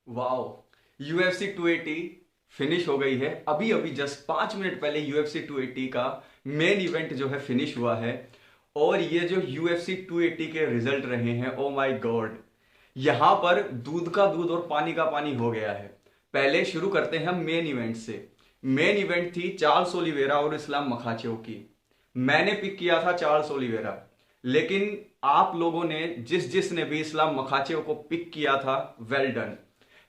Wow. UFC 280 finish हो गई है। अभी अभी जस्ट 5 मिनट पहले UFC 280 का मेन इवेंट जो है फिनिश हुआ है। और ये जो UFC 280 के रिजल्ट रहे हैं, ओ माय गॉड, यहां पर दूध का दूध और पानी का पानी हो गया है। पहले शुरू करते हैं हम मेन इवेंट से। मेन इवेंट थी चार्ल्स ओलिवेरा और इस्लाम मखाचेव की। मैंने पिक किया था चार्ल्स ओलिवेरा, लेकिन आप लोगों ने जिस जिसने भी इस्लाम मखाचेव को पिक किया था, वेल डन।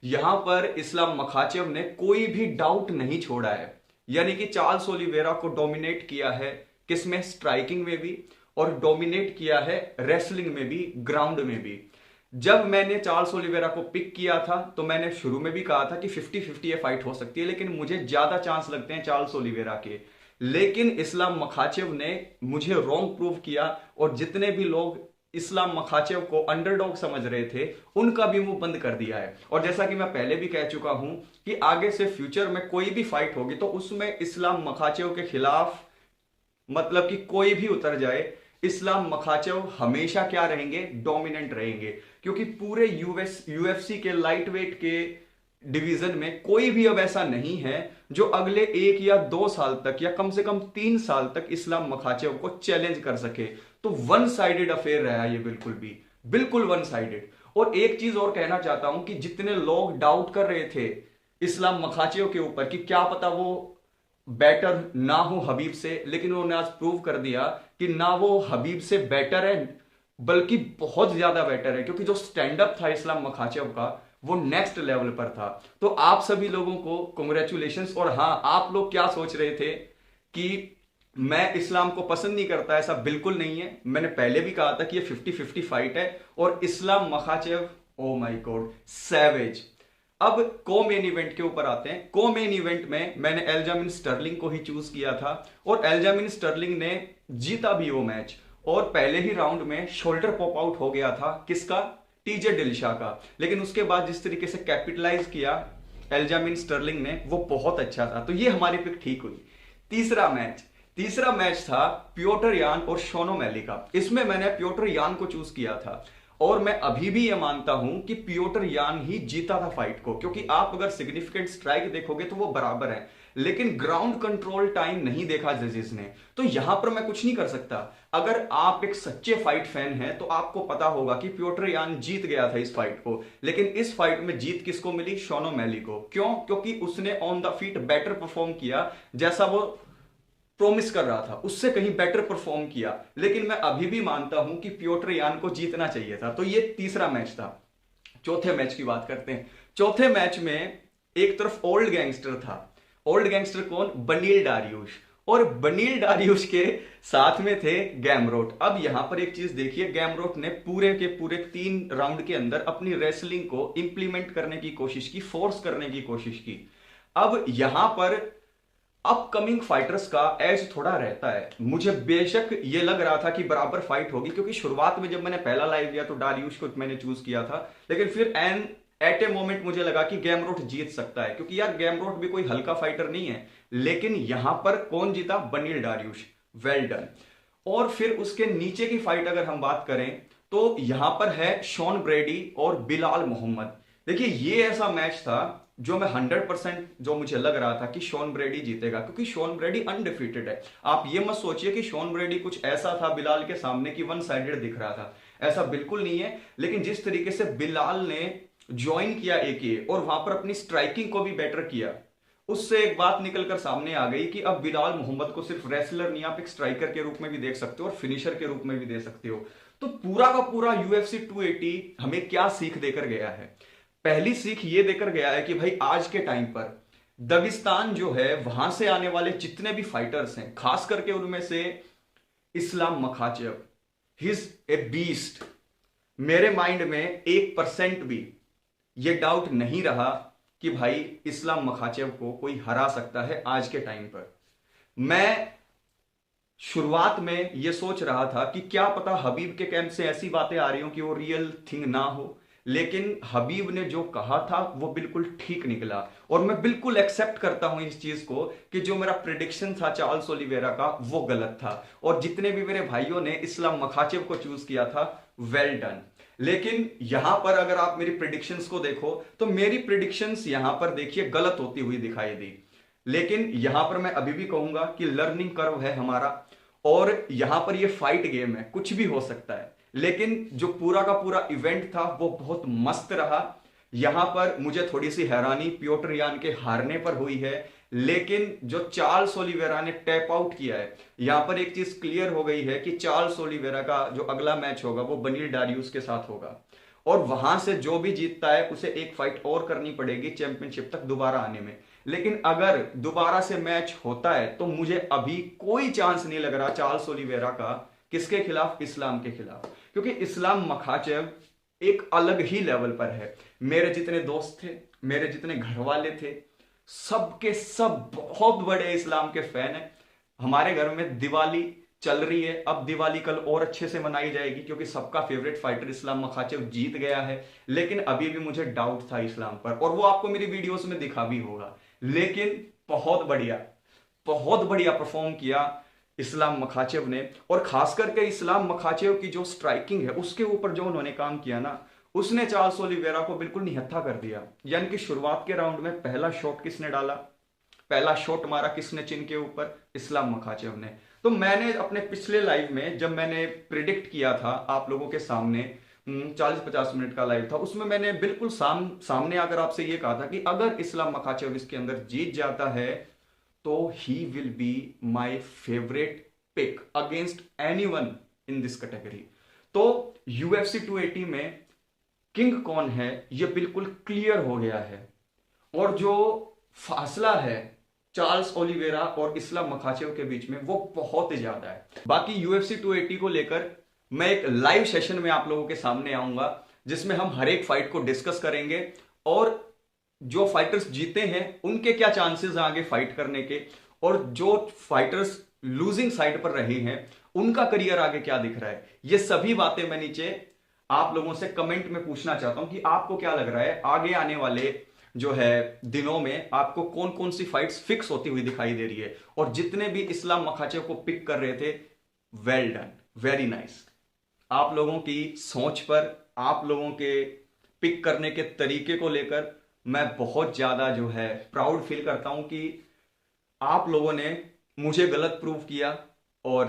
यहां पर इस्लाम मखाचेव ने कोई भी डाउट नहीं छोड़ा है। यानी कि चार्ल्स ओलिवेरा को डोमिनेट किया है, किसमें? स्ट्राइकिंग में भी, और डोमिनेट किया है रेसलिंग में भी, ग्राउंड में भी। जब मैंने चार्ल्स ओलिवेरा को पिक किया था तो मैंने शुरू में भी कहा था कि 50-50 ये फाइट हो सकती है, लेकिन मुझे ज्यादा चांस लगते हैं चार्ल्स ओलिवेरा के। लेकिन इस्लाम मखाचेव ने मुझे रॉन्ग प्रूव किया, और जितने भी लोग इस्लाम मखाचेव को अंडरडॉग समझ रहे थे, उनका भी मुंह बंद कर दिया है। और जैसा कि मैं पहले भी कह चुका हूं कि आगे से फ्यूचर में कोई भी फाइट होगी तो उसमें इस्लाम मखाचेव के खिलाफ, मतलब कि कोई भी उतर जाए, इस्लाम मखाचेव हमेशा क्या रहेंगे? डोमिनेंट रहेंगे। क्योंकि पूरे यूएफसी के लाइट वेट के डिवीजन में कोई भी अब ऐसा नहीं है जो अगले 1 या 2 साल तक या कम से कम 3 साल तक इस्लाम मखाचेव को चैलेंज कर सके। तो वन साइडेड अफेयर रहा ये, बिल्कुल वन साइडेड। और एक चीज और कहना चाहता हूं कि जितने लोग डाउट कर रहे थे इस्लाम मखाचेव के ऊपर कि क्या पता वो बेटर ना हो हबीब से, लेकिन उन्होंने आज प्रूव कर दिया कि ना वो हबीब से बेटर है, बल्कि बहुत ज्यादा बेटर है। क्योंकि जो स्टैंड अप था इस्लाम मखाचेव का, वो नेक्स्ट लेवल पर था। तो आप सभी लोगों को कॉन्ग्रेचुलेशंस। और हाँ, आप लोग क्या सोच रहे थे कि मैं इस्लाम को पसंद नहीं करता, ऐसा बिल्कुल नहीं है। मैंने पहले भी कहा था कि ये 50-50 फाइट है। और Islam Makhachev, oh my God, savage. अब को मेन इवेंट के ऊपर आते हैं। को मेन इवेंट में मैंने एल्जामिन स्टर्लिंग को ही चूज किया था, और एल्जामिन स्टर्लिंग ने जीता भी वो मैच। और पहले ही राउंड में शोल्डर पॉप आउट हो गया था, किसका? टीजे डिलिशा का। लेकिन उसके बाद जिस तरीके से कैपिटलाइज किया एल्जामिन स्टर्लिंग ने, वो बहुत अच्छा था। तो ये हमारी पिक ठीक हुई। तीसरा मैच था प्योटर यान और शोनो मैली का। इसमें मैंने प्योटर यान को चूज किया था, और मैं अभी भी यह मानता हूं कि प्योटर यान ही जीता था फाइट को। क्योंकि आप अगर सिग्निफिकेंट स्ट्राइक देखोगे तो वो बराबर है, लेकिन ग्राउंड कंट्रोल टाइम नहीं देखा जजेस ने। तो यहां पर मैं कुछ नहीं कर सकता। अगर आप एक सच्चे फाइट फैन हैं तो आपको पता होगा कि प्योटर यान जीत गया था इस फाइट को। लेकिन इस फाइट में जीत किसको मिली? शोनो मैली को। क्यों? क्योंकि उसने on the feet better perform किया, जैसा वो प्रोमिस कर रहा था उससे कहीं बेटर परफॉर्म किया। लेकिन मैं अभी भी मानता हूं कि प्योटर यान को जीतना चाहिए था। तो ये तीसरा मैच था। चौथे मैच की बात करते हैं। चौथे मैच में एक तरफ ओल्ड गैंगस्टर था। ओल्ड गैंगस्टर कौन? बनील डारियुश। और बनील डारियुश के साथ में थे गैमरोट। अब यहां पर एक चीज देखिए, गैमरोट ने पूरे के पूरे 3 राउंड के अंदर अपनी रेसलिंग को इंप्लीमेंट करने की कोशिश की, फोर्स करने की कोशिश की। अब यहां पर अपकमिंग फाइटर्स का एज थोड़ा रहता है। मुझे बेशक ये लग रहा था कि बराबर फाइट होगी, क्योंकि शुरुआत में जब मैंने पहला लाइव दिया तो डारियुश को मैंने चूज किया था। लेकिन फिर एट ए मोमेंट मुझे लगा कि गैमरोट जीत सकता है, क्योंकि यार गैमरोट भी कोई हल्का फाइटर नहीं है। लेकिन यहां पर कौन जीता? बनील डारियुश। Well done. और फिर उसके नीचे की फाइट अगर हम बात करें तो यहां पर है शॉन ब्रेडी और बिलाल मोहम्मद। देखिए, ये ऐसा मैच था जो मैं 100% जो मुझे लग रहा था कि शॉन ब्रेडी जीतेगा, क्योंकि शॉन ब्रेडी अनडिफीटेड है। आप ये मत सोचिए कि शॉन ब्रेडी कुछ ऐसा था बिलाल के सामने कि वन साइडेड दिख रहा था, ऐसा बिल्कुल नहीं है। लेकिन जिस तरीके से बिलाल ने ज्वाइन किया एके और वहां पर अपनी स्ट्राइकिंग को भी बेटर किया, उससे एक बात निकलकर सामने आ गई कि अब बिलाल मोहम्मद को सिर्फ रेसलर नहीं, आप एक स्ट्राइकर के रूप में भी देख सकते हो और फिनिशर के रूप में भी दे सकते हो। तो पूरा का पूरा UFC 280 हमें क्या सीख देकर गया है? पहली सीख ये देकर गया है कि भाई आज के टाइम पर दगिस्तान जो है, वहां से आने वाले जितने भी फाइटर्स हैं, खास करके उनमें से इस्लाम मखाचेव, हिज ए बीस्ट। मेरे माइंड में 1% भी ये डाउट नहीं रहा कि भाई इस्लाम मखाचेव को कोई हरा सकता है आज के टाइम पर। मैं शुरुआत में यह सोच रहा था कि क्या पता हबीब के कैंप से ऐसी बातें आ रही हो कि वो रियल थिंग ना हो, लेकिन हबीब ने जो कहा था वो बिल्कुल ठीक निकला। और मैं बिल्कुल एक्सेप्ट करता हूं इस चीज को कि जो मेरा प्रिडिक्शन था चार्ल्स ओलिवेरा का, वो गलत था। और जितने भी मेरे भाइयों ने इस्लाम मखाचेव को चूज किया था, वेल डन। लेकिन यहां पर अगर आप मेरी प्रिडिक्शंस को देखो तो मेरी प्रिडिक्शंस यहां पर देखिए गलत होती हुई दिखाई दी। लेकिन यहां पर मैं अभी भी कहूंगा कि लर्निंग कर्व है हमारा, और यहां पर ये फाइट गेम है, कुछ भी हो सकता है। लेकिन जो पूरा का पूरा इवेंट था वो बहुत मस्त रहा। यहां पर मुझे थोड़ी सी हैरानी पियोटर यान के हारने पर हुई है, लेकिन जो चार्ल्स ओलिवेरा ने टैप आउट किया है, यहां पर एक चीज क्लियर हो गई है कि चार्ल्स ओलिवेरा का जो अगला मैच होगा वो बनील डारियस के साथ होगा, और वहां से जो भी जीतता है उसे एक फाइट और करनी पड़ेगी चैंपियनशिप तक दोबारा आने में। लेकिन अगर दोबारा से मैच होता है तो मुझे अभी कोई चांस नहीं लग रहा चार्ल्स ओलिवेरा का। किसके खिलाफ? इस्लाम के खिलाफ, क्योंकि इस्लाम मखाचेव एक अलग ही लेवल पर है। मेरे जितने दोस्त थे, मेरे जितने घर वाले थे, सबके सब बहुत बड़े इस्लाम के फैन हैं। हमारे घर में दिवाली चल रही है, अब दिवाली कल और अच्छे से मनाई जाएगी क्योंकि सबका फेवरेट फाइटर इस्लाम मखाचेव जीत गया है। लेकिन अभी भी मुझे डाउट था इस्लाम पर, और वो आपको मेरी वीडियोस में दिखा भी होगा। लेकिन बहुत बढ़िया परफॉर्म किया इस्लाम मखाचेव ने, और खास करके इस्लाम मखाचेव की जो स्ट्राइकिंग है उसके ऊपर जो उन्होंने काम किया ना, उसने चार्ल्स ओलिवेरा को बिल्कुल निहत्था कर दिया। यानी कि शुरुआत के राउंड में पहला शॉट किसने डाला, पहला शॉट मारा किसने चिन के ऊपर? इस्लाम मखाचेव ने। तो मैंने अपने पिछले लाइव में जब मैंने प्रिडिक्ट किया था आप लोगों के सामने, 40-50 मिनट का लाइव था, उसमें मैंने बिल्कुल सामने आकर आपसे यह कहा था कि अगर इस्लाम मखाचेव इसके अंदर जीत जाता है तो he will be my favourite pick against anyone in this category. तो UFC 280 में किंग कौन है यह बिल्कुल क्लियर हो गया है, और जो फासला है चार्ल्स ओलिवेरा और इस्लाम मखाचेव के बीच में वो बहुत ही ज्यादा है। बाकी UFC 280 को लेकर मैं एक लाइव सेशन में आप लोगों के सामने आऊंगा जिसमें हम हर एक फाइट को डिस्कस करेंगे, और जो फाइटर्स जीते हैं उनके क्या चांसेस आगे फाइट करने के, और जो फाइटर्स लूजिंग साइड पर रहे हैं उनका करियर आगे क्या दिख रहा है। ये सभी बातें मैं नीचे आप लोगों से कमेंट में पूछना चाहता हूं कि आपको क्या लग रहा है आगे आने वाले जो है दिनों में आपको कौन कौन सी फाइट्स फिक्स होती हुई दिखाई दे रही है। और जितने भी इस्लाम मखाचेव को पिक कर रहे थे, वेल डन, वेरी नाइस। आप लोगों की सोच पर, आप लोगों के पिक करने के तरीके को लेकर मैं बहुत ज्यादा जो है प्राउड फील करता हूं कि आप लोगों ने मुझे गलत प्रूव किया, और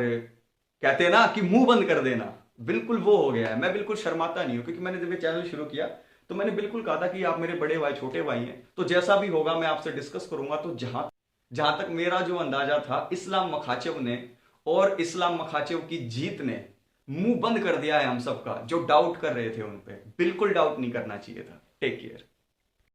कहते हैं ना कि मुंह बंद कर देना, बिल्कुल वो हो गया है। मैं बिल्कुल शर्माता नहीं हूं, क्योंकि मैंने जब ये चैनल शुरू किया तो मैंने बिल्कुल कहा था कि आप मेरे बड़े भाई, छोटे भाई हैं, तो जैसा भी होगा मैं आपसे डिस्कस करूंगा। तो जहां जहां तक मेरा जो अंदाजा था, इस्लाम मखाचेव ने और इस्लाम मखाचेव की जीत ने मुंह बंद कर दिया है हम सबका। जो डाउट कर रहे थे उन पे बिल्कुल डाउट नहीं करना चाहिए था। Take care.